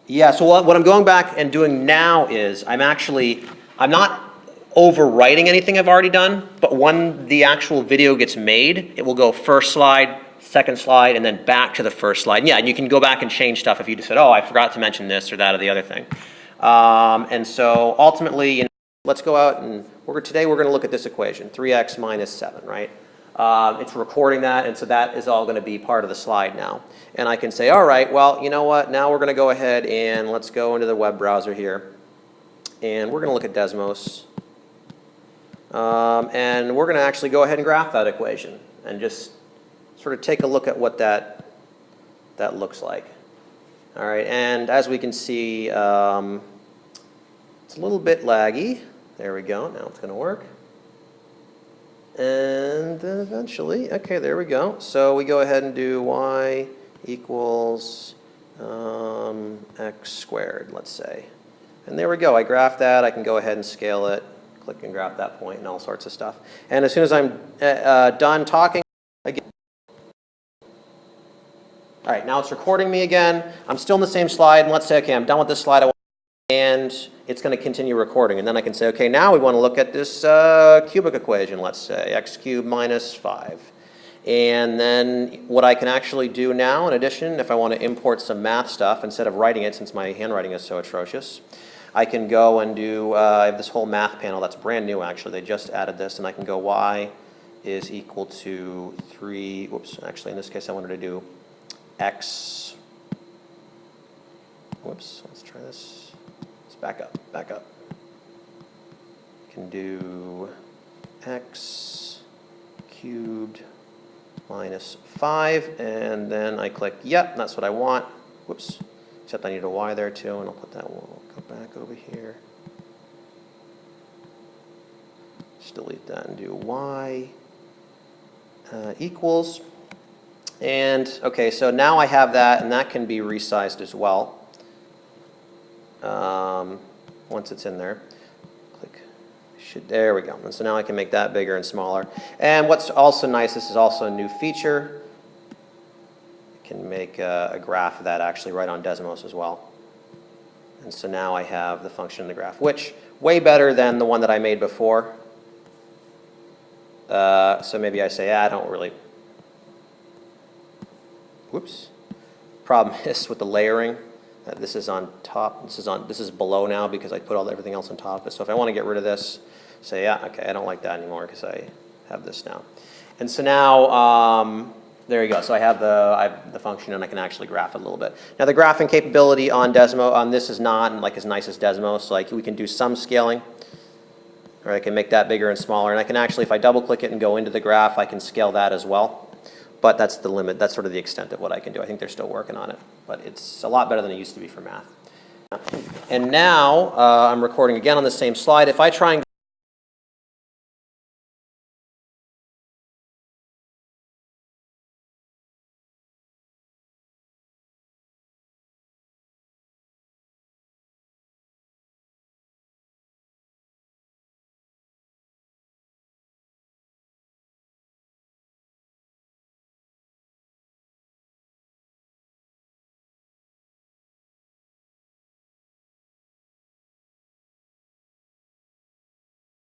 Yeah, so what I'm going back and doing now is I'm not overwriting anything I've already done, but when the actual video gets made, it will go first slide, second slide, and then back to the first slide. And yeah, and you can go back and change stuff if you just said, oh, I forgot to mention this or that or the other thing. And so ultimately, let's go out and today we're going to look at this equation, 3x minus 7, right? It's recording that, and so that is all going to be part of the slide now. And I can say, all right, well, you know what? Now we're going to go ahead and let's go into the web browser here. And we're going to look at Desmos. And we're going to actually go ahead and graph that equation and just sort of take a look at what that looks like. All right, and as we can see, it's a little bit laggy. There we go. Now it's going to work. And eventually, okay, there we go. So we go ahead and do y equals x squared, let's say. And there we go. I graphed that. I can go ahead and scale it, click and graph that point and all sorts of stuff. And as soon as I'm done talking, again. All right, now it's recording me again. I'm still in the same slide. And let's say, okay, I'm done with this slide. And it's going to continue recording. And then I can say, okay, now we want to look at this cubic equation, let's say, x cubed minus 5. And then what I can actually do now, in addition, if I want to import some math stuff, instead of writing it, since my handwriting is so atrocious, I can go and do, I have this whole math panel that's brand new, actually. They just added this, and I can go y is equal to 3, whoops, actually, in this case, I wanted to do x, whoops, let's try this. Back up, back up. Can do x cubed minus 5, and then I click, yep, that's what I want. Whoops, except I need a y there too, and I'll put that one, go back over here. Just delete that and do y equals. And okay, so now I have that, and that can be resized as well. Once it's in there, click, there we go. And so now I can make that bigger and smaller. And what's also nice, this is also a new feature. I can make a graph of that actually right on Desmos as well. And so now I have the function in the graph, which way better than the one that I made before. So maybe I say, I don't really, whoops. Problem is with the layering. This is on top, this is below now because I put everything else on top of it. So if I want to get rid of this, say, yeah, okay, I don't like that anymore because I have this now. And so now, there you go. So I have the function and I can actually graph it a little bit. Now the graphing capability on Desmo, on this is not like as nice as Desmos. So like we can do some scaling, or I can make that bigger and smaller. And I can actually, if I double click it and go into the graph, I can scale that as well. But that's the limit. That's sort of the extent of what I can do. I think they're still working on it. But it's a lot better than it used to be for math. And now I'm recording again on the same slide. If I try and